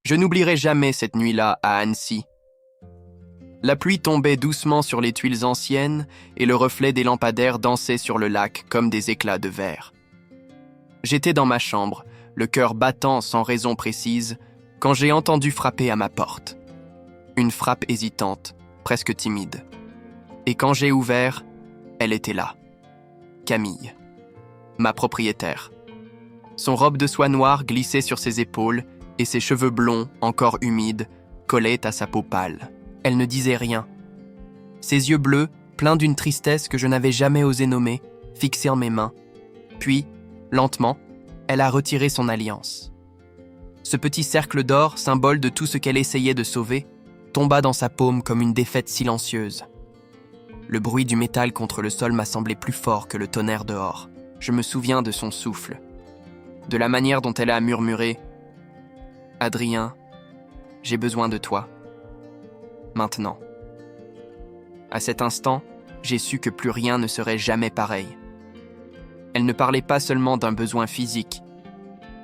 Je n'oublierai jamais cette nuit-là à Annecy. La pluie tombait doucement sur les tuiles anciennes et le reflet des lampadaires dansait sur le lac comme des éclats de verre. J'étais dans ma chambre, le cœur battant sans raison précise, quand j'ai entendu frapper à ma porte. Une frappe hésitante, presque timide. Et quand j'ai ouvert, elle était là. Camille, ma propriétaire. Son robe de soie noire glissait sur ses épaules et ses cheveux blonds, encore humides, collaient à sa peau pâle. Elle ne disait rien. Ses yeux bleus, pleins d'une tristesse que je n'avais jamais osé nommer, fixés en mes mains. Puis, lentement, elle a retiré son alliance. Ce petit cercle d'or, symbole de tout ce qu'elle essayait de sauver, tomba dans sa paume comme une défaite silencieuse. Le bruit du métal contre le sol m'a semblé plus fort que le tonnerre dehors. Je me souviens de son souffle, de la manière dont elle a murmuré « Adrien, j'ai besoin de toi. Maintenant. » À cet instant, j'ai su que plus rien ne serait jamais pareil. Elle ne parlait pas seulement d'un besoin physique.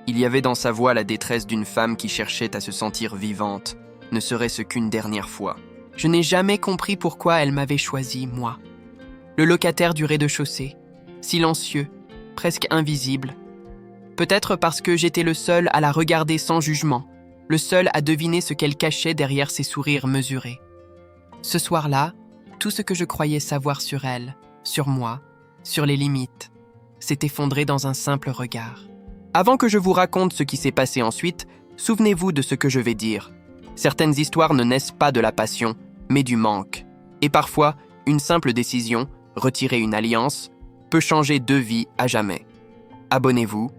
Il y avait dans sa voix la détresse d'une femme qui cherchait à se sentir vivante, ne serait-ce qu'une dernière fois. Je n'ai jamais compris pourquoi elle m'avait choisi, moi. Le locataire du rez-de-chaussée, silencieux, presque invisible. Peut-être parce que j'étais le seul à la regarder sans jugement, le seul à deviner ce qu'elle cachait derrière ses sourires mesurés. Ce soir-là, tout ce que je croyais savoir sur elle, sur moi, sur les limites, s'est effondré dans un simple regard. Avant que je vous raconte ce qui s'est passé ensuite, souvenez-vous de ce que je vais dire. Certaines histoires ne naissent pas de la passion, mais du manque. Et parfois, une simple décision, retirer une alliance, peut changer deux vies à jamais. Abonnez-vous,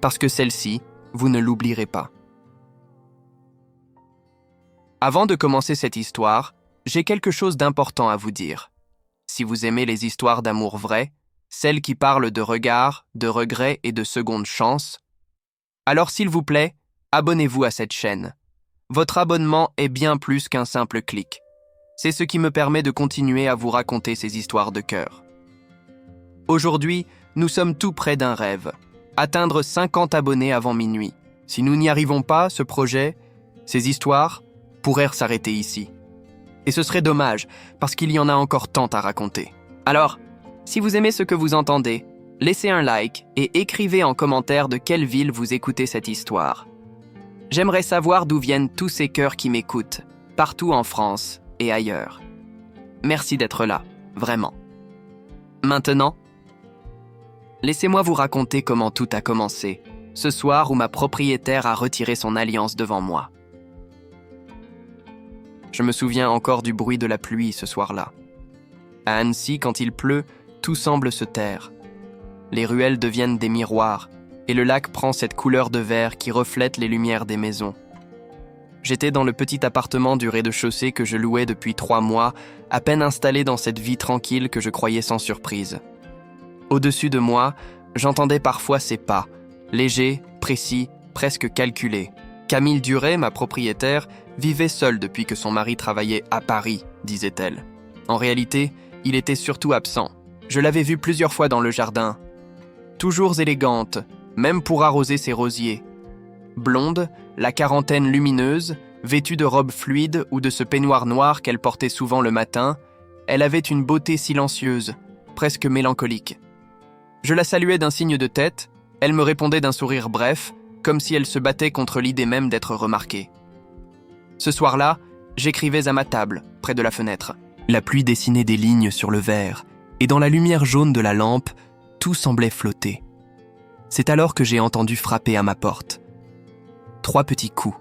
parce que celle-ci, vous ne l'oublierez pas. Avant de commencer cette histoire, j'ai quelque chose d'important à vous dire. Si vous aimez les histoires d'amour vraies, celles qui parlent de regards, de regrets et de secondes chances, alors s'il vous plaît, abonnez-vous à cette chaîne. Votre abonnement est bien plus qu'un simple clic. C'est ce qui me permet de continuer à vous raconter ces histoires de cœur. Aujourd'hui, nous sommes tout près d'un rêve. Atteindre 50 abonnés avant minuit. Si nous n'y arrivons pas, ce projet, ces histoires, pourraient s'arrêter ici. Et ce serait dommage, parce qu'il y en a encore tant à raconter. Alors, si vous aimez ce que vous entendez, laissez un like et écrivez en commentaire de quelle ville vous écoutez cette histoire. J'aimerais savoir d'où viennent tous ces cœurs qui m'écoutent, partout en France et ailleurs. Merci d'être là, vraiment. Maintenant, laissez-moi vous raconter comment tout a commencé, ce soir où ma propriétaire a retiré son alliance devant moi. Je me souviens encore du bruit de la pluie ce soir-là. À Annecy, quand il pleut, tout semble se taire. Les ruelles deviennent des miroirs, et le lac prend cette couleur de verre qui reflète les lumières des maisons. J'étais dans le petit appartement du rez-de-chaussée que je louais depuis 3 mois, à peine installé dans cette vie tranquille que je croyais sans surprise. Au-dessus de moi, j'entendais parfois ses pas, légers, précis, presque calculés. Camille Duret, ma propriétaire, vivait seule depuis que son mari travaillait à Paris, disait-elle. En réalité, il était surtout absent. Je l'avais vu plusieurs fois dans le jardin. Toujours élégante, même pour arroser ses rosiers. Blonde, la quarantaine lumineuse, vêtue de robes fluides ou de ce peignoir noir qu'elle portait souvent le matin, elle avait une beauté silencieuse, presque mélancolique. Je la saluais d'un signe de tête, elle me répondait d'un sourire bref, comme si elle se battait contre l'idée même d'être remarquée. Ce soir-là, j'écrivais à ma table, près de la fenêtre. La pluie dessinait des lignes sur le verre, et dans la lumière jaune de la lampe, tout semblait flotter. C'est alors que j'ai entendu frapper à ma porte. 3 petits coups.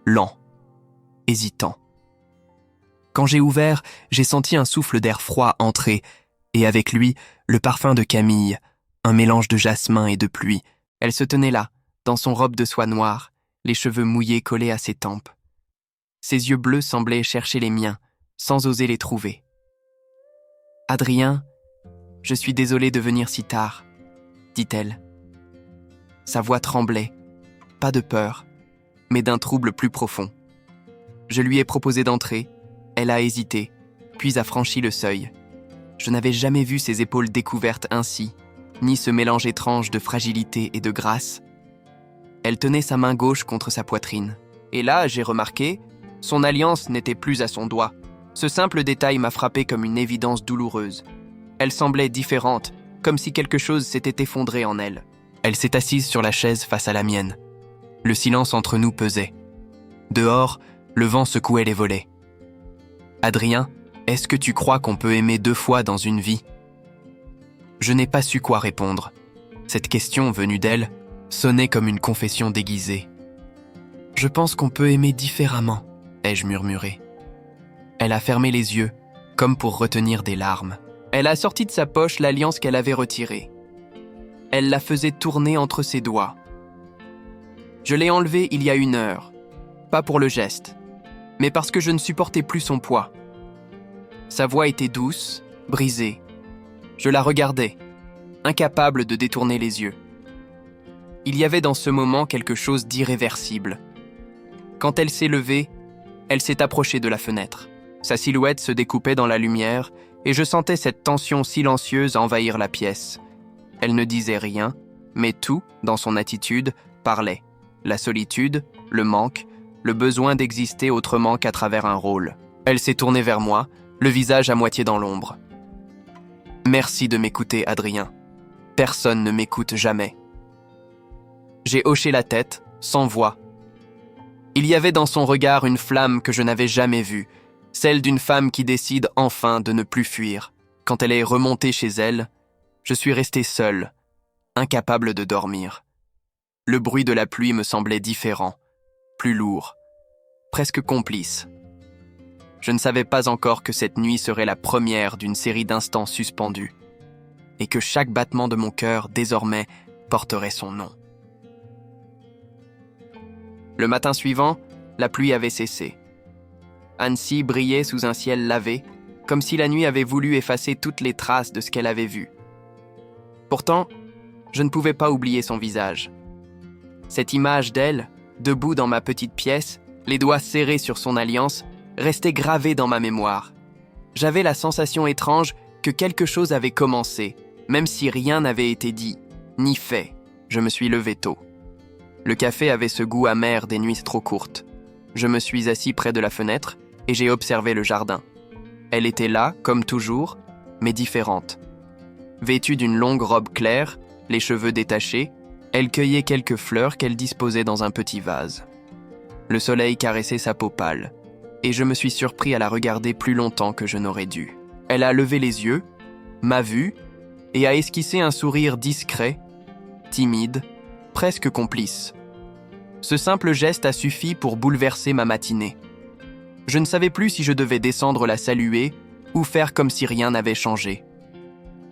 Lents, hésitants. Quand j'ai ouvert, j'ai senti un souffle d'air froid entrer, et avec lui, le parfum de Camille, un mélange de jasmin et de pluie. Elle se tenait là, dans son robe de soie noire, les cheveux mouillés collés à ses tempes. Ses yeux bleus semblaient chercher les miens, sans oser les trouver. « Adrien, je suis désolée de venir si tard, » dit-elle. Sa voix tremblait, pas de peur, mais d'un trouble plus profond. Je lui ai proposé d'entrer, elle a hésité, puis a franchi le seuil. Je n'avais jamais vu ses épaules découvertes ainsi, ni ce mélange étrange de fragilité et de grâce. Elle tenait sa main gauche contre sa poitrine, Et là, j'ai remarqué, son alliance n'était plus à son doigt. Ce simple détail m'a frappé comme une évidence douloureuse. Elle semblait différente, comme si quelque chose s'était effondré en elle. Elle s'est assise sur la chaise face à la mienne. Le silence entre nous pesait. Dehors, le vent secouait les volets. « Adrien, est-ce que tu crois qu'on peut aimer 2 fois dans une vie ?» Je n'ai pas su quoi répondre. Cette question, venue d'elle, sonnait comme une confession déguisée. « Je pense qu'on peut aimer différemment », ai-je murmuré. Elle a fermé les yeux, comme pour retenir des larmes. Elle a sorti de sa poche l'alliance qu'elle avait retirée. Elle la faisait tourner entre ses doigts. Je l'ai enlevée il y a 1 heure, pas pour le geste, mais parce que je ne supportais plus son poids. Sa voix était douce, brisée. Je la regardais, incapable de détourner les yeux. Il y avait dans ce moment quelque chose d'irréversible. Quand elle s'est levée, elle s'est approchée de la fenêtre. Sa silhouette se découpait dans la lumière et je sentais cette tension silencieuse envahir la pièce. Elle ne disait rien, mais tout, dans son attitude, parlait. La solitude, le manque, le besoin d'exister autrement qu'à travers un rôle. Elle s'est tournée vers moi, le visage à moitié dans l'ombre. « Merci de m'écouter, Adrien. Personne ne m'écoute jamais. » J'ai hoché la tête, sans voix. Il y avait dans son regard une flamme que je n'avais jamais vue, celle d'une femme qui décide enfin de ne plus fuir. Quand elle est remontée chez elle, je suis resté seul, incapable de dormir. Le bruit de la pluie me semblait différent, plus lourd, presque complice. Je ne savais pas encore que cette nuit serait la première d'une série d'instants suspendus, et que chaque battement de mon cœur, désormais, porterait son nom. Le matin suivant, la pluie avait cessé. Annecy brillait sous un ciel lavé, comme si la nuit avait voulu effacer toutes les traces de ce qu'elle avait vu. Pourtant, je ne pouvais pas oublier son visage. Cette image d'elle, debout dans ma petite pièce, les doigts serrés sur son alliance, restait gravée dans ma mémoire. J'avais la sensation étrange que quelque chose avait commencé, même si rien n'avait été dit, ni fait. Je me suis levé tôt. Le café avait ce goût amer des nuits trop courtes. Je me suis assis près de la fenêtre et j'ai observé le jardin. Elle était là, comme toujours, mais différente. Vêtue d'une longue robe claire, les cheveux détachés, elle cueillait quelques fleurs qu'elle disposait dans un petit vase. Le soleil caressait sa peau pâle, et je me suis surpris à la regarder plus longtemps que je n'aurais dû. Elle a levé les yeux, m'a vu, et a esquissé un sourire discret, timide, presque complice. Ce simple geste a suffi pour bouleverser ma matinée. Je ne savais plus si je devais descendre la saluer ou faire comme si rien n'avait changé.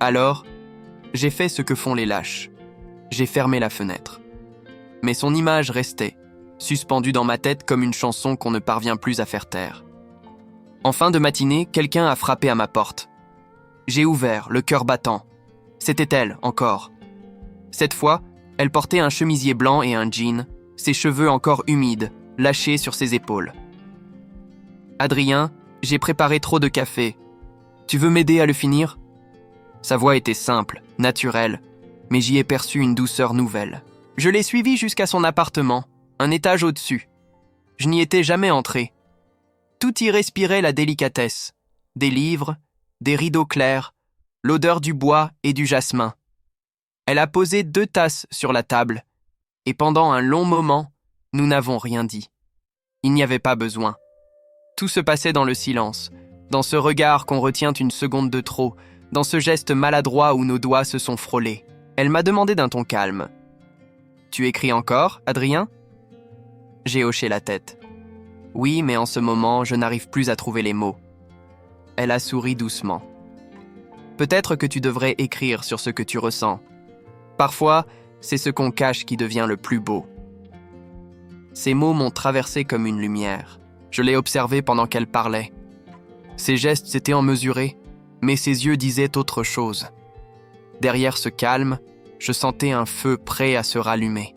Alors, j'ai fait ce que font les lâches. J'ai fermé la fenêtre. Mais son image restait, suspendue dans ma tête comme une chanson qu'on ne parvient plus à faire taire. En fin de matinée, quelqu'un a frappé à ma porte. J'ai ouvert, le cœur battant. C'était elle, encore. Cette fois, elle portait un chemisier blanc et un jean, ses cheveux encore humides, lâchés sur ses épaules. « Adrien, j'ai préparé trop de café. Tu veux m'aider à le finir ?» Sa voix était simple, naturelle, mais j'y ai perçu une douceur nouvelle. Je l'ai suivie jusqu'à son appartement, un étage au-dessus. Je n'y étais jamais entré. Tout y respirait la délicatesse. Des livres, des rideaux clairs, l'odeur du bois et du jasmin. Elle a posé 2 tasses sur la table, et pendant un long moment, nous n'avons rien dit. Il n'y avait pas besoin. Tout se passait dans le silence, dans ce regard qu'on retient une seconde de trop, dans ce geste maladroit où nos doigts se sont frôlés. Elle m'a demandé d'un ton calme. « Tu écris encore, Adrien ?» J'ai hoché la tête. « Oui, mais en ce moment, je n'arrive plus à trouver les mots. » Elle a souri doucement. « Peut-être que tu devrais écrire sur ce que tu ressens. Parfois, c'est ce qu'on cache qui devient le plus beau. » Ces mots m'ont traversé comme une lumière. Je l'ai observée pendant qu'elle parlait. Ses gestes étaient emmesurés, mais ses yeux disaient autre chose. Derrière ce calme, je sentais un feu prêt à se rallumer.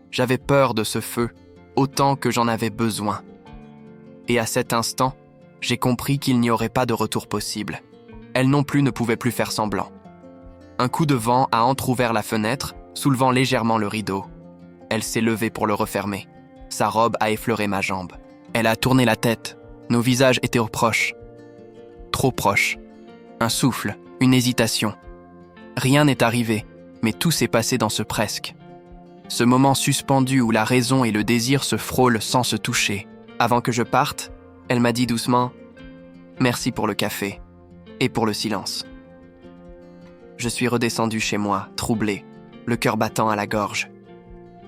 J'avais peur de ce feu, autant que j'en avais besoin. Et à cet instant, j'ai compris qu'il n'y aurait pas de retour possible. Elle non plus ne pouvait plus faire semblant. Un coup de vent a entrouvert la fenêtre, soulevant légèrement le rideau. Elle s'est levée pour le refermer. Sa robe a effleuré ma jambe. Elle a tourné la tête. Nos visages étaient proches. Trop proches. Un souffle, une hésitation. Rien n'est arrivé, mais tout s'est passé dans ce presque. Ce moment suspendu où la raison et le désir se frôlent sans se toucher. Avant que je parte, elle m'a dit doucement « Merci pour le café et pour le silence ». Je suis redescendu chez moi, troublé, le cœur battant à la gorge.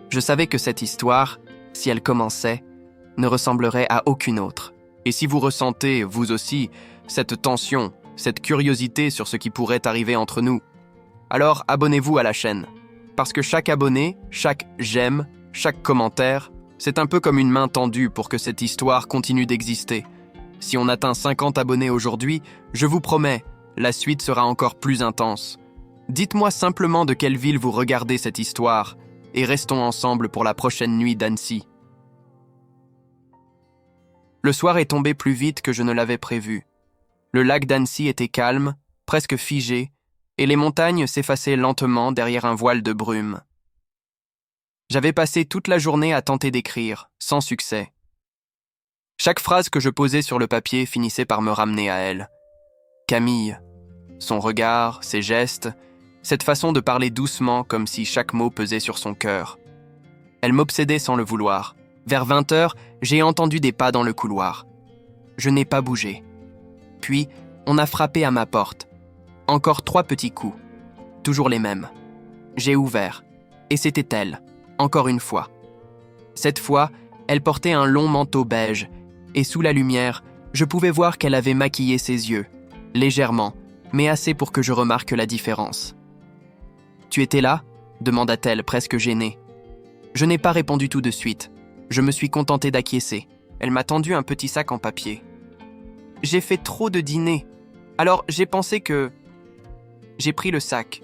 Je savais que cette histoire, si elle commençait, ne ressemblerait à aucune autre. Et si vous ressentez, vous aussi, cette tension, cette curiosité sur ce qui pourrait arriver entre nous, alors abonnez-vous à la chaîne. Parce que chaque abonné, chaque j'aime, chaque commentaire, c'est un peu comme une main tendue pour que cette histoire continue d'exister. Si on atteint 50 abonnés aujourd'hui, je vous promets, la suite sera encore plus intense. Dites-moi simplement de quelle ville vous regardez cette histoire, et restons ensemble pour la prochaine nuit d'Annecy. Le soir est tombé plus vite que je ne l'avais prévu. Le lac d'Annecy était calme, presque figé, et les montagnes s'effaçaient lentement derrière un voile de brume. J'avais passé toute la journée à tenter d'écrire, sans succès. Chaque phrase que je posais sur le papier finissait par me ramener à elle. Camille, son regard, ses gestes, cette façon de parler doucement comme si chaque mot pesait sur son cœur. Elle m'obsédait sans le vouloir. Vers 20h, j'ai entendu des pas dans le couloir. Je n'ai pas bougé. Puis, on a frappé à ma porte. Encore 3 petits coups. Toujours les mêmes. J'ai ouvert. Et c'était elle. Encore une fois. Cette fois, elle portait un long manteau beige. Et sous la lumière, je pouvais voir qu'elle avait maquillé ses yeux. Légèrement, mais assez pour que je remarque la différence. « Tu étais là ?» demanda-t-elle, presque gênée. Je n'ai pas répondu tout de suite. Je me suis contenté d'acquiescer. Elle m'a tendu un petit sac en papier. J'ai fait trop de dîner. Alors j'ai pensé que... J'ai pris le sac.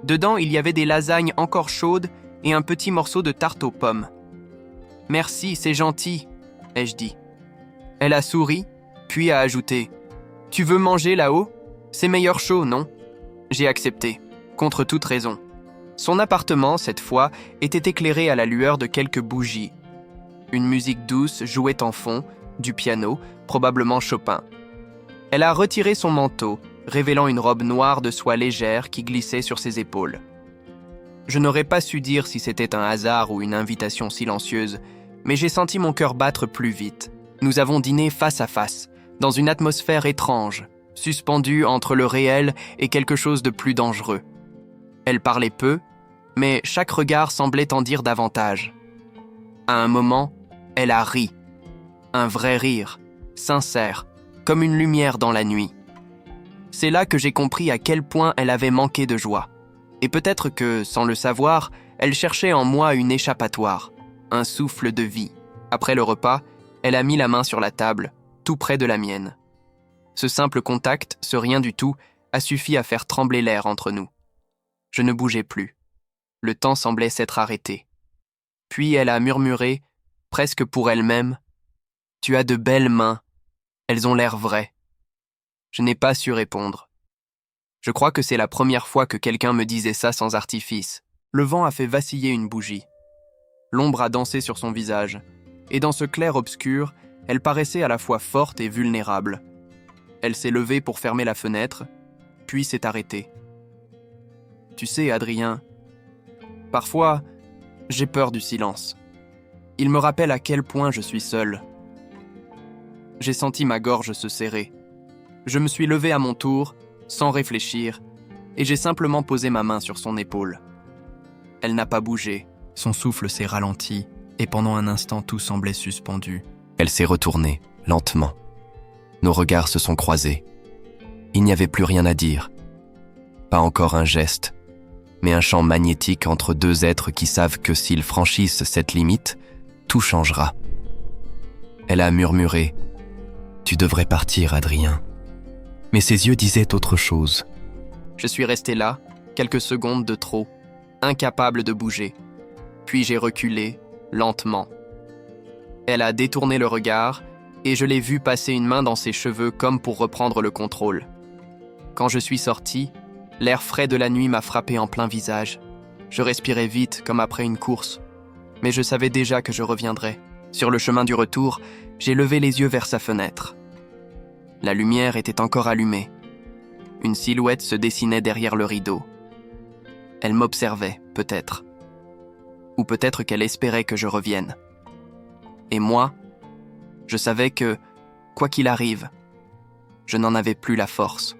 Dedans, il y avait des lasagnes encore chaudes et un petit morceau de tarte aux pommes. « Merci, c'est gentil, » ai-je dit. Elle a souri, puis a ajouté « Tu veux manger là-haut ? C'est meilleur chaud, non ?» J'ai accepté, contre toute raison. Son appartement, cette fois, était éclairé à la lueur de quelques bougies. Une musique douce jouait en fond, du piano, probablement Chopin. Elle a retiré son manteau, révélant une robe noire de soie légère qui glissait sur ses épaules. Je n'aurais pas su dire si c'était un hasard ou une invitation silencieuse, mais j'ai senti mon cœur battre plus vite. Nous avons dîné face à face, dans une atmosphère étrange, suspendue entre le réel et quelque chose de plus dangereux. Elle parlait peu, mais chaque regard semblait en dire davantage. À un moment, elle a ri. Un vrai rire, sincère, comme une lumière dans la nuit. C'est là que j'ai compris à quel point elle avait manqué de joie. Et peut-être que, sans le savoir, elle cherchait en moi une échappatoire, un souffle de vie. Après le repas, elle a mis la main sur la table, tout près de la mienne. Ce simple contact, ce rien du tout, a suffi à faire trembler l'air entre nous. Je ne bougeais plus. Le temps semblait s'être arrêté. Puis elle a murmuré, presque pour elle-même, « Tu as de belles mains, elles ont l'air vraies. » Je n'ai pas su répondre. Je crois que c'est la première fois que quelqu'un me disait ça sans artifice. Le vent a fait vaciller une bougie. L'ombre a dansé sur son visage, et dans ce clair-obscur, elle paraissait à la fois forte et vulnérable. Elle s'est levée pour fermer la fenêtre, puis s'est arrêtée. « Tu sais, Adrien, parfois, j'ai peur du silence. Il me rappelle à quel point je suis seul. » J'ai senti ma gorge se serrer. Je me suis levé à mon tour, sans réfléchir, et j'ai simplement posé ma main sur son épaule. Elle n'a pas bougé, son souffle s'est ralenti, et pendant un instant tout semblait suspendu. Elle s'est retournée, lentement. Nos regards se sont croisés. Il n'y avait plus rien à dire. Pas encore un geste, mais un champ magnétique entre deux êtres qui savent que s'ils franchissent cette limite, tout changera. Elle a murmuré « Tu devrais partir, Adrien. » Mais ses yeux disaient autre chose. Je suis resté là, quelques secondes de trop, incapable de bouger. Puis j'ai reculé, lentement. Elle a détourné le regard, et je l'ai vue passer une main dans ses cheveux comme pour reprendre le contrôle. Quand je suis sorti, l'air frais de la nuit m'a frappé en plein visage. Je respirais vite, comme après une course. Mais je savais déjà que je reviendrais. Sur le chemin du retour, j'ai levé les yeux vers sa fenêtre. La lumière était encore allumée. Une silhouette se dessinait derrière le rideau. Elle m'observait, peut-être. Ou peut-être qu'elle espérait que je revienne. Et moi, je savais que, quoi qu'il arrive, je n'en avais plus la force.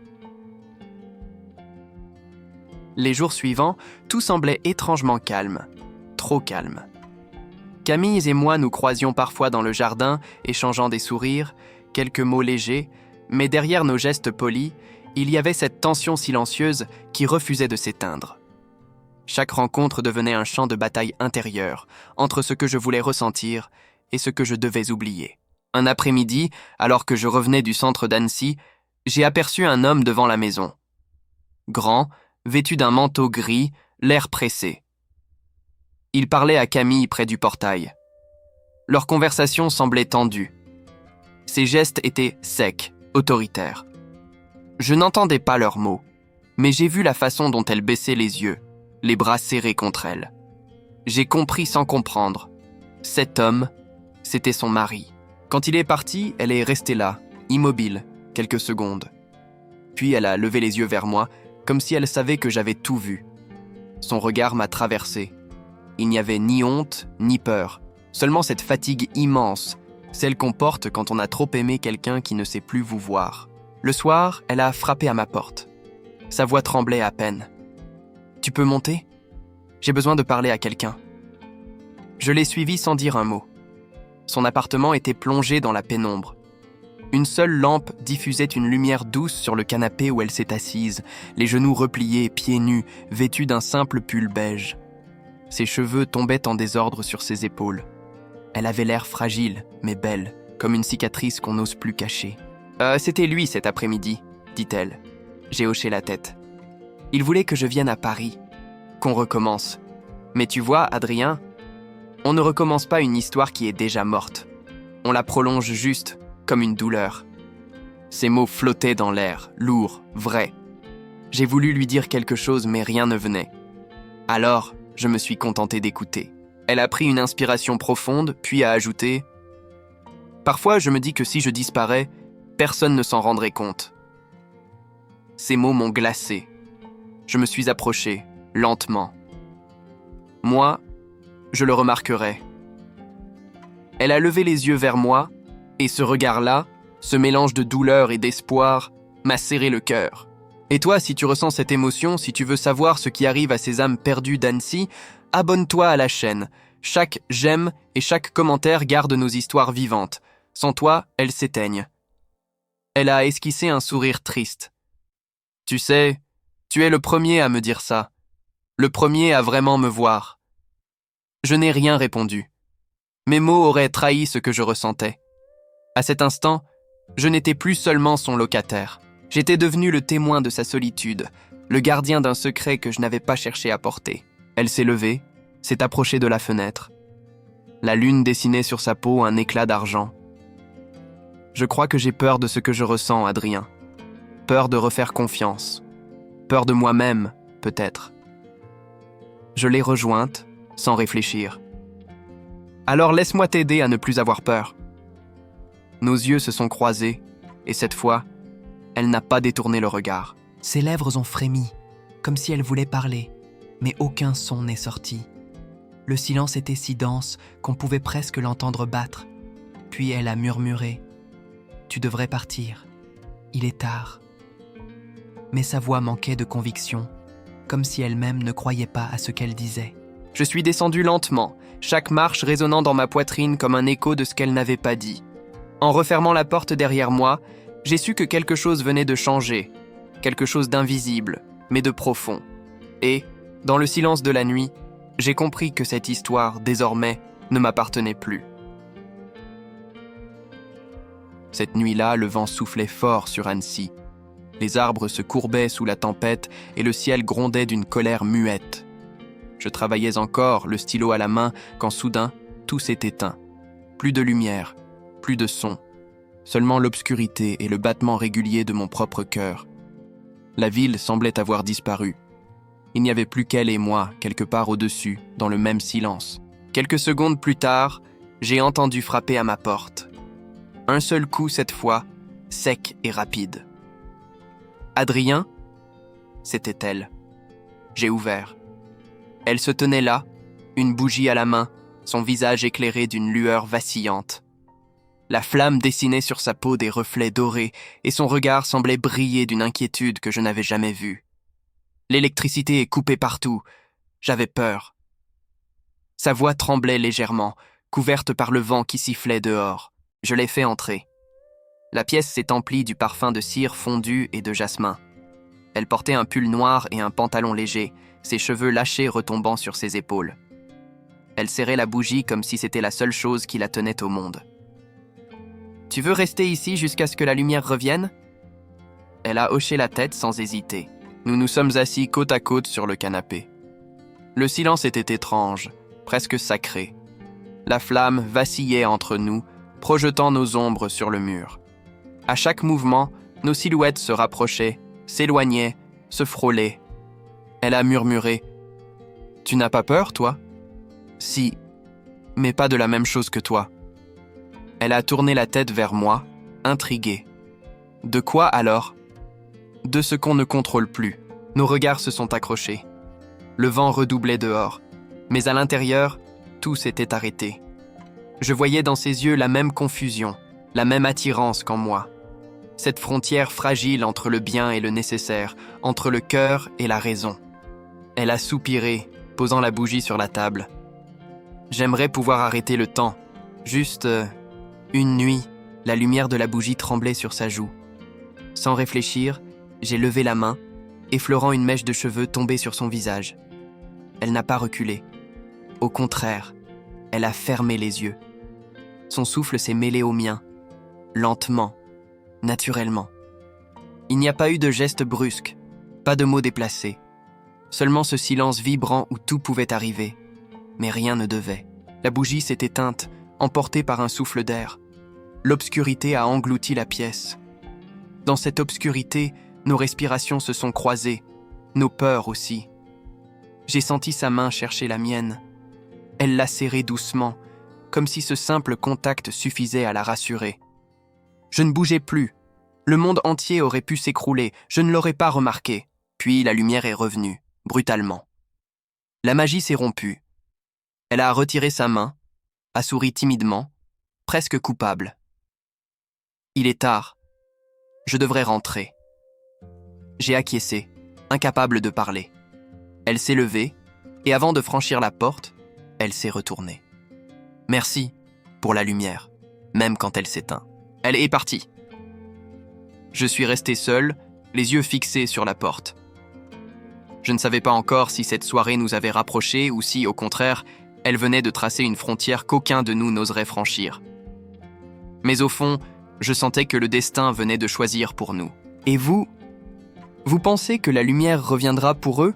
Les jours suivants, tout semblait étrangement calme. Trop calme. Camille et moi nous croisions parfois dans le jardin, échangeant des sourires, quelques mots légers, mais derrière nos gestes polis, il y avait cette tension silencieuse qui refusait de s'éteindre. Chaque rencontre devenait un champ de bataille intérieur, entre ce que je voulais ressentir et ce que je devais oublier. Un après-midi, alors que je revenais du centre d'Annecy, j'ai aperçu un homme devant la maison. Grand, vêtu d'un manteau gris, l'air pressé. Il parlait à Camille près du portail. Leur conversation semblait tendue. Ses gestes étaient secs, autoritaires. Je n'entendais pas leurs mots, mais j'ai vu la façon dont elle baissait les yeux, les bras serrés contre elle. J'ai compris sans comprendre. Cet homme, c'était son mari. Quand il est parti, elle est restée là, immobile, quelques secondes. Puis elle a levé les yeux vers moi, comme si elle savait que j'avais tout vu. Son regard m'a traversé. Il n'y avait ni honte, ni peur, seulement cette fatigue immense, celle qu'on porte quand on a trop aimé quelqu'un qui ne sait plus vous voir. Le soir, elle a frappé à ma porte. Sa voix tremblait à peine. « Tu peux monter ? J'ai besoin de parler à quelqu'un. » Je l'ai suivie sans dire un mot. Son appartement était plongé dans la pénombre. Une seule lampe diffusait une lumière douce sur le canapé où elle s'est assise, les genoux repliés, pieds nus, vêtue d'un simple pull beige. Ses cheveux tombaient en désordre sur ses épaules. Elle avait l'air fragile, mais belle, comme une cicatrice qu'on n'ose plus cacher. « C'était lui cet après-midi », dit-elle. J'ai hoché la tête. « Il voulait que je vienne à Paris, qu'on recommence. Mais tu vois, Adrien, on ne recommence pas une histoire qui est déjà morte. On la prolonge juste, comme une douleur. » Ces mots flottaient dans l'air, lourds, vrais. J'ai voulu lui dire quelque chose, mais rien ne venait. Alors, je me suis contenté d'écouter. Elle a pris une inspiration profonde, puis a ajouté « Parfois, je me dis que si je disparais, personne ne s'en rendrait compte. » Ces mots m'ont glacé. Je me suis approché, lentement. Moi, je le remarquerai. Elle a levé les yeux vers moi, et ce regard-là, ce mélange de douleur et d'espoir, m'a serré le cœur. Et toi, si tu ressens cette émotion, si tu veux savoir ce qui arrive à ces âmes perdues d'Annecy, abonne-toi à la chaîne. Chaque j'aime et chaque commentaire garde nos histoires vivantes. Sans toi, elles s'éteignent. Elle a esquissé un sourire triste. Tu sais, tu es le premier à me dire ça. Le premier à vraiment me voir. Je n'ai rien répondu. Mes mots auraient trahi ce que je ressentais. À cet instant, je n'étais plus seulement son locataire. J'étais devenu le témoin de sa solitude, le gardien d'un secret que je n'avais pas cherché à porter. Elle s'est levée, s'est approchée de la fenêtre. La lune dessinait sur sa peau un éclat d'argent. Je crois que j'ai peur de ce que je ressens, Adrien. Peur de refaire confiance. Peur de moi-même, peut-être. Je l'ai rejointe, sans réfléchir. Alors laisse-moi t'aider à ne plus avoir peur. Nos yeux se sont croisés, et cette fois, elle n'a pas détourné le regard. Ses lèvres ont frémi, comme si elle voulait parler, mais aucun son n'est sorti. Le silence était si dense qu'on pouvait presque l'entendre battre. Puis elle a murmuré « Tu devrais partir. Il est tard. » Mais sa voix manquait de conviction, comme si elle-même ne croyait pas à ce qu'elle disait. Je suis descendu lentement, chaque marche résonnant dans ma poitrine comme un écho de ce qu'elle n'avait pas dit. En refermant la porte derrière moi, j'ai su que quelque chose venait de changer, quelque chose d'invisible, mais de profond. Et, dans le silence de la nuit, j'ai compris que cette histoire, désormais, ne m'appartenait plus. Cette nuit-là, le vent soufflait fort sur Annecy. Les arbres se courbaient sous la tempête et le ciel grondait d'une colère muette. Je travaillais encore, le stylo à la main, quand soudain, tout s'est éteint. Plus de lumière, plus de son. Seulement l'obscurité et le battement régulier de mon propre cœur. La ville semblait avoir disparu. Il n'y avait plus qu'elle et moi, quelque part au-dessus, dans le même silence. Quelques secondes plus tard, j'ai entendu frapper à ma porte. Un seul coup cette fois, sec et rapide. Adrien ? C'était elle. J'ai ouvert. Elle se tenait là, une bougie à la main, son visage éclairé d'une lueur vacillante. La flamme dessinait sur sa peau des reflets dorés et son regard semblait briller d'une inquiétude que je n'avais jamais vue. L'électricité est coupée partout. J'avais peur. Sa voix tremblait légèrement, couverte par le vent qui sifflait dehors. Je l'ai fait entrer. La pièce s'est emplie du parfum de cire fondue et de jasmin. Elle portait un pull noir et un pantalon léger, ses cheveux lâchés retombant sur ses épaules. Elle serrait la bougie comme si c'était la seule chose qui la tenait au monde. « Tu veux rester ici jusqu'à ce que la lumière revienne ?» Elle a hoché la tête sans hésiter. Nous nous sommes assis côte à côte sur le canapé. Le silence était étrange, presque sacré. La flamme vacillait entre nous, projetant nos ombres sur le mur. À chaque mouvement, nos silhouettes se rapprochaient, s'éloignaient, se frôlaient. Elle a murmuré « Tu n'as pas peur, toi ?»« Si, mais pas de la même chose que toi. » Elle a tourné la tête vers moi, intriguée. « De quoi alors ?» « De ce qu'on ne contrôle plus. » Nos regards se sont accrochés. Le vent redoublait dehors, mais à l'intérieur, tout s'était arrêté. Je voyais dans ses yeux la même confusion, la même attirance qu'en moi. Cette frontière fragile entre le bien et le nécessaire, entre le cœur et la raison. Elle a soupiré, posant la bougie sur la table. J'aimerais pouvoir arrêter le temps. Juste une nuit, la lumière de la bougie tremblait sur sa joue. Sans réfléchir, j'ai levé la main, effleurant une mèche de cheveux tombée sur son visage. Elle n'a pas reculé. Au contraire, elle a fermé les yeux. Son souffle s'est mêlé au mien, lentement, naturellement. Il n'y a pas eu de geste brusque, pas de mots déplacés. Seulement ce silence vibrant où tout pouvait arriver. Mais rien ne devait. La bougie s'est éteinte, emportée par un souffle d'air. L'obscurité a englouti la pièce. Dans cette obscurité, nos respirations se sont croisées, nos peurs aussi. J'ai senti sa main chercher la mienne. Elle l'a serrée doucement, comme si ce simple contact suffisait à la rassurer. Je ne bougeais plus. Le monde entier aurait pu s'écrouler, je ne l'aurais pas remarqué. Puis la lumière est revenue, brutalement. La magie s'est rompue. Elle a retiré sa main, a souri timidement, presque coupable. Il est tard. Je devrais rentrer. J'ai acquiescé, incapable de parler. Elle s'est levée, et avant de franchir la porte, elle s'est retournée. Merci pour la lumière, même quand elle s'éteint. Elle est partie. Je suis resté seul, les yeux fixés sur la porte. Je ne savais pas encore si cette soirée nous avait rapprochés ou si, au contraire, elle venait de tracer une frontière qu'aucun de nous n'oserait franchir. Mais au fond, je sentais que le destin venait de choisir pour nous. Et vous pensez que la lumière reviendra pour eux ?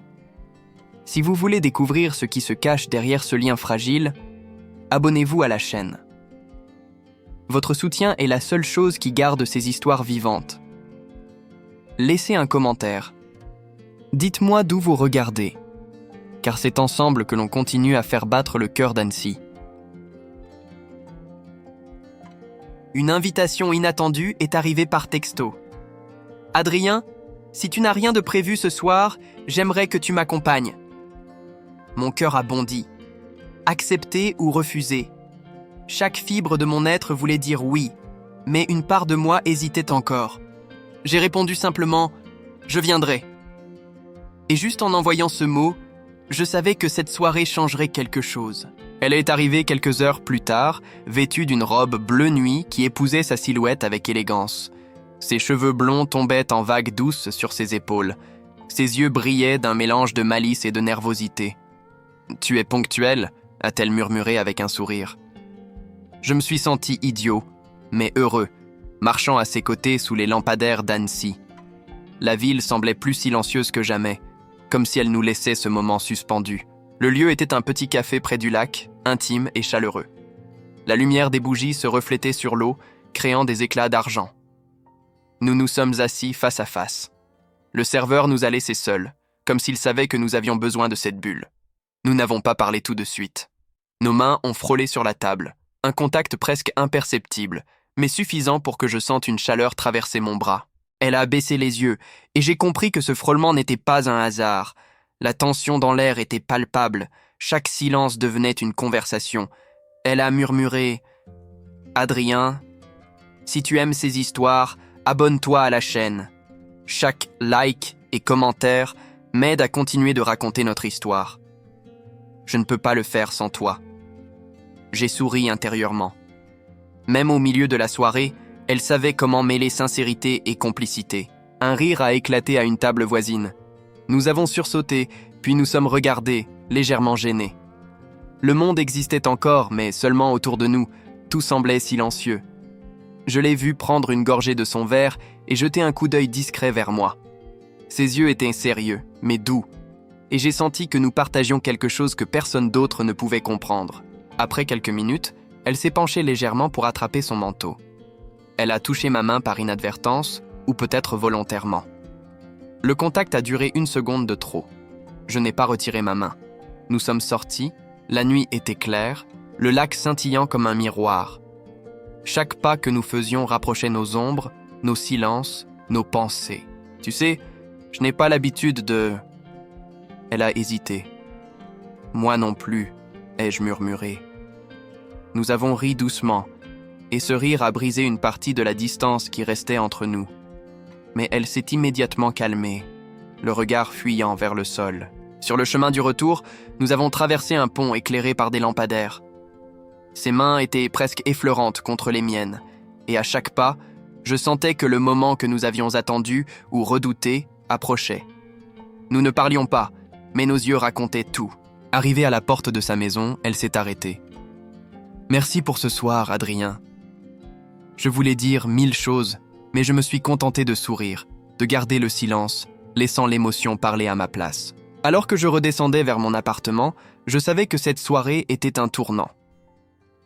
Si vous voulez découvrir ce qui se cache derrière ce lien fragile, abonnez-vous à la chaîne. Votre soutien est la seule chose qui garde ces histoires vivantes. Laissez un commentaire. Dites-moi d'où vous regardez, car c'est ensemble que l'on continue à faire battre le cœur d'Annecy. Une invitation inattendue est arrivée par texto. Adrien, si tu n'as rien de prévu ce soir, j'aimerais que tu m'accompagnes. Mon cœur a bondi. Accepter ou refuser. Chaque fibre de mon être voulait dire oui, mais une part de moi hésitait encore. J'ai répondu simplement « Je viendrai ». Et juste en envoyant ce mot, je savais que cette soirée changerait quelque chose. Elle est arrivée quelques heures plus tard, vêtue d'une robe bleu nuit qui épousait sa silhouette avec élégance. Ses cheveux blonds tombaient en vagues douces sur ses épaules. Ses yeux brillaient d'un mélange de malice et de nervosité. « Tu es ponctuel ?» a-t-elle murmuré avec un sourire. Je me suis senti idiot, mais heureux, marchant à ses côtés sous les lampadaires d'Annecy. La ville semblait plus silencieuse que jamais, comme si elle nous laissait ce moment suspendu. Le lieu était un petit café près du lac, intime et chaleureux. La lumière des bougies se reflétait sur l'eau, créant des éclats d'argent. Nous nous sommes assis face à face. Le serveur nous a laissés seuls, comme s'il savait que nous avions besoin de cette bulle. Nous n'avons pas parlé tout de suite. Nos mains ont frôlé sur la table, un contact presque imperceptible, mais suffisant pour que je sente une chaleur traverser mon bras. Elle a baissé les yeux, et j'ai compris que ce frôlement n'était pas un hasard. La tension dans l'air était palpable, chaque silence devenait une conversation. Elle a murmuré « Adrien, si tu aimes ces histoires, abonne-toi à la chaîne. Chaque like et commentaire m'aide à continuer de raconter notre histoire. Je ne peux pas le faire sans toi. » J'ai souri intérieurement. Même au milieu de la soirée, elle savait comment mêler sincérité et complicité. Un rire a éclaté à une table voisine. Nous avons sursauté, puis nous sommes regardés, légèrement gênés. Le monde existait encore, mais seulement autour de nous. Tout semblait silencieux. Je l'ai vue prendre une gorgée de son verre et jeter un coup d'œil discret vers moi. Ses yeux étaient sérieux, mais doux, et j'ai senti que nous partagions quelque chose que personne d'autre ne pouvait comprendre. Après quelques minutes, elle s'est penchée légèrement pour attraper son manteau. Elle a touché ma main par inadvertance, ou peut-être volontairement. Le contact a duré 1 seconde de trop. Je n'ai pas retiré ma main. Nous sommes sortis, la nuit était claire, le lac scintillant comme un miroir. Chaque pas que nous faisions rapprochait nos ombres, nos silences, nos pensées. Tu sais, je n'ai pas l'habitude de... Elle a hésité. Moi non plus, ai-je murmuré. Nous avons ri doucement, et ce rire a brisé une partie de la distance qui restait entre nous. Mais elle s'est immédiatement calmée, le regard fuyant vers le sol. Sur le chemin du retour, nous avons traversé un pont éclairé par des lampadaires. Ses mains étaient presque effleurantes contre les miennes, et à chaque pas, je sentais que le moment que nous avions attendu ou redouté approchait. Nous ne parlions pas, mais nos yeux racontaient tout. Arrivée à la porte de sa maison, elle s'est arrêtée. « Merci pour ce soir, Adrien. Je voulais dire 1000 choses, mais je me suis contenté de sourire, de garder le silence, laissant l'émotion parler à ma place. Alors que je redescendais vers mon appartement, je savais que cette soirée était un tournant.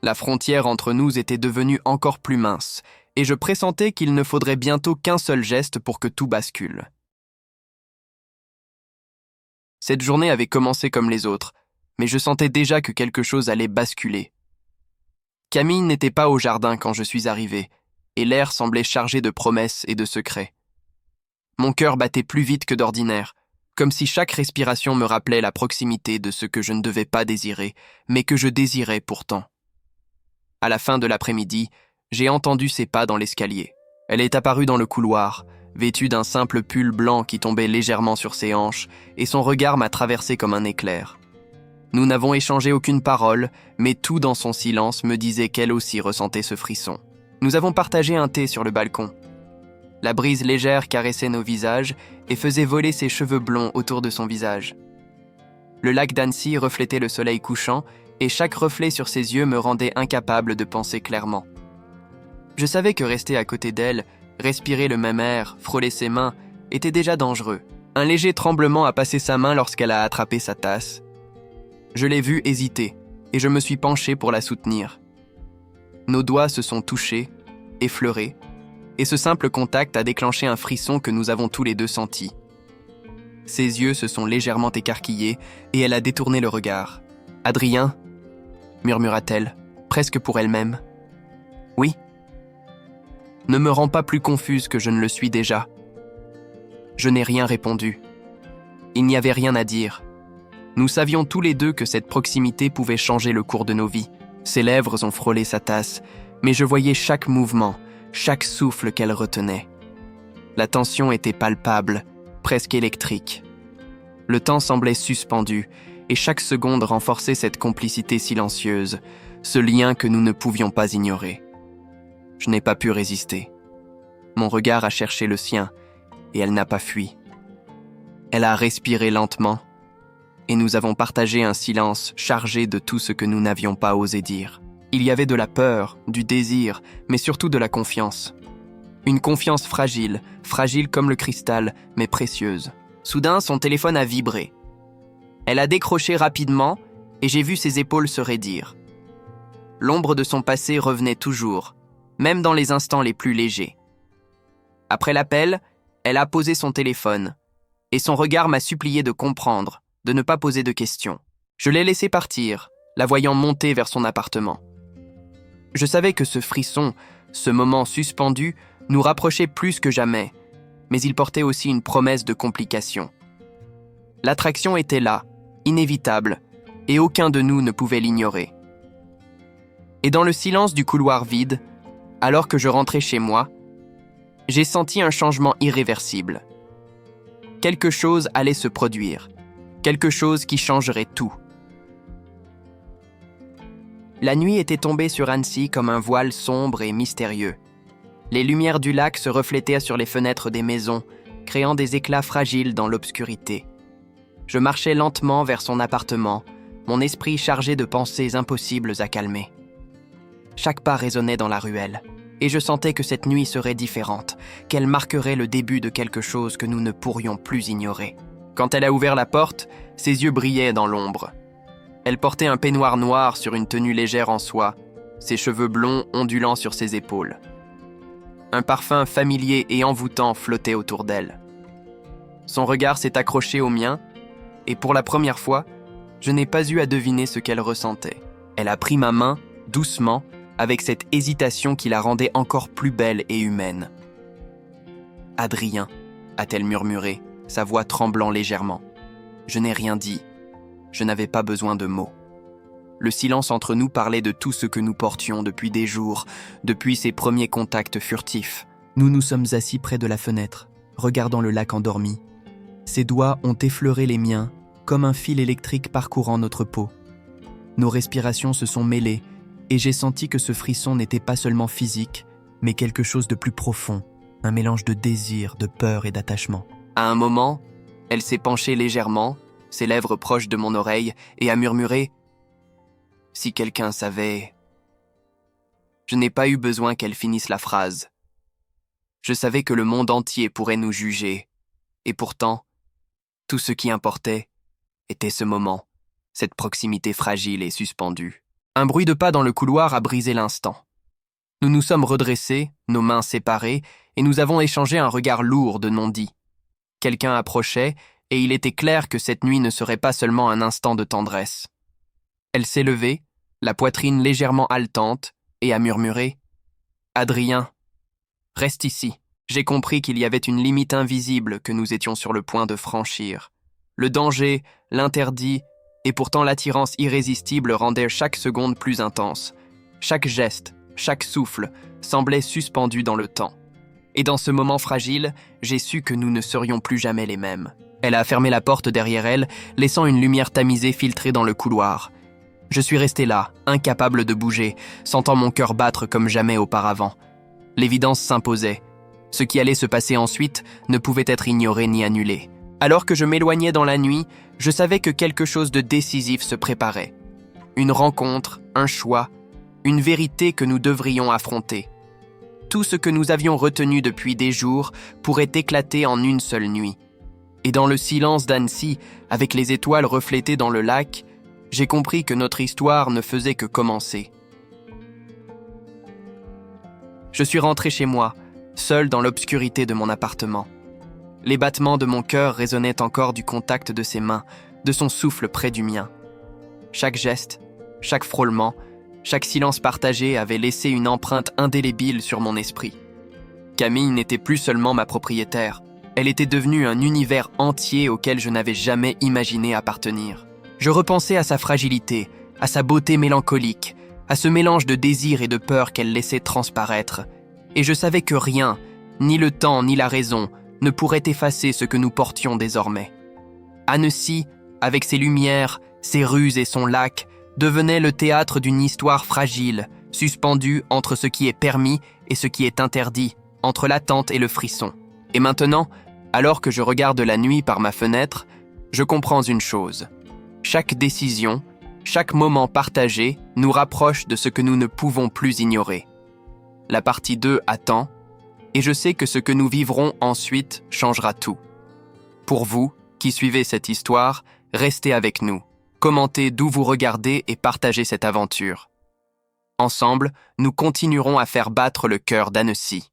La frontière entre nous était devenue encore plus mince, et je pressentais qu'il ne faudrait bientôt qu'un seul geste pour que tout bascule. Cette journée avait commencé comme les autres, mais je sentais déjà que quelque chose allait basculer. Camille n'était pas au jardin quand je suis arrivé, et l'air semblait chargé de promesses et de secrets. Mon cœur battait plus vite que d'ordinaire, comme si chaque respiration me rappelait la proximité de ce que je ne devais pas désirer, mais que je désirais pourtant. À la fin de l'après-midi, j'ai entendu ses pas dans l'escalier. Elle est apparue dans le couloir, vêtue d'un simple pull blanc qui tombait légèrement sur ses hanches, et son regard m'a traversé comme un éclair. Nous n'avons échangé aucune parole, mais tout dans son silence me disait qu'elle aussi ressentait ce frisson. Nous avons partagé un thé sur le balcon. La brise légère caressait nos visages et faisait voler ses cheveux blonds autour de son visage. Le lac d'Annecy reflétait le soleil couchant et chaque reflet sur ses yeux me rendait incapable de penser clairement. Je savais que rester à côté d'elle, respirer le même air, frôler ses mains, était déjà dangereux. Un léger tremblement a passé sa main lorsqu'elle a attrapé sa tasse. Je l'ai vue hésiter et je me suis penché pour la soutenir. Nos doigts se sont touchés, effleurés, et ce simple contact a déclenché un frisson que nous avons tous les deux senti. Ses yeux se sont légèrement écarquillés et elle a détourné le regard. « Adrien ?» murmura-t-elle, presque pour elle-même. « Oui. » Ne me rends pas plus confuse que je ne le suis déjà. Je n'ai rien répondu. Il n'y avait rien à dire. Nous savions tous les deux que cette proximité pouvait changer le cours de nos vies. Ses lèvres ont frôlé sa tasse, mais je voyais chaque mouvement, chaque souffle qu'elle retenait. La tension était palpable, presque électrique. Le temps semblait suspendu, et chaque seconde renforçait cette complicité silencieuse, ce lien que nous ne pouvions pas ignorer. Je n'ai pas pu résister. Mon regard a cherché le sien, et elle n'a pas fui. Elle a respiré lentement, et nous avons partagé un silence chargé de tout ce que nous n'avions pas osé dire. Il y avait de la peur, du désir, mais surtout de la confiance. Une confiance fragile, fragile comme le cristal, mais précieuse. Soudain, son téléphone a vibré. Elle a décroché rapidement, et j'ai vu ses épaules se raidir. L'ombre de son passé revenait toujours, même dans les instants les plus légers. Après l'appel, elle a posé son téléphone, et son regard m'a supplié de comprendre, de ne pas poser de questions. Je l'ai laissé partir, la voyant monter vers son appartement. Je savais que ce frisson, ce moment suspendu, nous rapprochait plus que jamais, mais il portait aussi une promesse de complications. L'attraction était là, inévitable, et aucun de nous ne pouvait l'ignorer. Et dans le silence du couloir vide, alors que je rentrais chez moi, j'ai senti un changement irréversible. Quelque chose allait se produire, quelque chose qui changerait tout. La nuit était tombée sur Annecy comme un voile sombre et mystérieux. Les lumières du lac se reflétaient sur les fenêtres des maisons, créant des éclats fragiles dans l'obscurité. Je marchais lentement vers son appartement, mon esprit chargé de pensées impossibles à calmer. Chaque pas résonnait dans la ruelle, et je sentais que cette nuit serait différente, qu'elle marquerait le début de quelque chose que nous ne pourrions plus ignorer. Quand elle a ouvert la porte, ses yeux brillaient dans l'ombre. Elle portait un peignoir noir sur une tenue légère en soie, ses cheveux blonds ondulant sur ses épaules. Un parfum familier et envoûtant flottait autour d'elle. Son regard s'est accroché au mien, et pour la première fois, je n'ai pas eu à deviner ce qu'elle ressentait. Elle a pris ma main, doucement, avec cette hésitation qui la rendait encore plus belle et humaine. « Adrien », a-t-elle murmuré, sa voix tremblant légèrement. Je n'ai rien dit. Je n'avais pas besoin de mots. Le silence entre nous parlait de tout ce que nous portions depuis des jours, depuis ces premiers contacts furtifs. Nous nous sommes assis près de la fenêtre, regardant le lac endormi. Ses doigts ont effleuré les miens, comme un fil électrique parcourant notre peau. Nos respirations se sont mêlées, et j'ai senti que ce frisson n'était pas seulement physique, mais quelque chose de plus profond, un mélange de désir, de peur et d'attachement. À un moment, elle s'est penchée légèrement, ses lèvres proches de mon oreille, et a murmuré « Si quelqu'un savait… » Je n'ai pas eu besoin qu'elle finisse la phrase. Je savais que le monde entier pourrait nous juger, et pourtant, tout ce qui importait était ce moment, cette proximité fragile et suspendue. Un bruit de pas dans le couloir a brisé l'instant. Nous nous sommes redressés, nos mains séparées, et nous avons échangé un regard lourd de non-dit. Quelqu'un approchait, et il était clair que cette nuit ne serait pas seulement un instant de tendresse. Elle s'est levée, la poitrine légèrement haletante, et a murmuré « Adrien, reste ici. » J'ai compris qu'il y avait une limite invisible que nous étions sur le point de franchir. Le danger, l'interdit, et pourtant l'attirance irrésistible rendait chaque seconde plus intense. Chaque geste, chaque souffle semblait suspendu dans le temps. Et dans ce moment fragile, j'ai su que nous ne serions plus jamais les mêmes. Elle a fermé la porte derrière elle, laissant une lumière tamisée filtrer dans le couloir. Je suis resté là, incapable de bouger, sentant mon cœur battre comme jamais auparavant. L'évidence s'imposait. Ce qui allait se passer ensuite ne pouvait être ignoré ni annulé. Alors que je m'éloignais dans la nuit, je savais que quelque chose de décisif se préparait. Une rencontre, un choix, une vérité que nous devrions affronter. Tout ce que nous avions retenu depuis des jours pourrait éclater en une seule nuit. Et dans le silence d'Annecy, avec les étoiles reflétées dans le lac, j'ai compris que notre histoire ne faisait que commencer. Je suis rentré chez moi, seul dans l'obscurité de mon appartement. Les battements de mon cœur résonnaient encore du contact de ses mains, de son souffle près du mien. Chaque geste, chaque frôlement, chaque silence partagé avait laissé une empreinte indélébile sur mon esprit. Camille n'était plus seulement ma propriétaire, elle était devenue un univers entier auquel je n'avais jamais imaginé appartenir. Je repensais à sa fragilité, à sa beauté mélancolique, à ce mélange de désir et de peur qu'elle laissait transparaître, et je savais que rien, ni le temps ni la raison, ne pourrait effacer ce que nous portions désormais. Annecy, avec ses lumières, ses rues et son lac, devenait le théâtre d'une histoire fragile, suspendue entre ce qui est permis et ce qui est interdit, entre l'attente et le frisson. Et maintenant, alors que je regarde la nuit par ma fenêtre, je comprends une chose. Chaque décision, chaque moment partagé nous rapproche de ce que nous ne pouvons plus ignorer. La partie 2 attend, et je sais que ce que nous vivrons ensuite changera tout. Pour vous, qui suivez cette histoire, restez avec nous. Commentez d'où vous regardez et partagez cette aventure. Ensemble, nous continuerons à faire battre le cœur d'Annecy.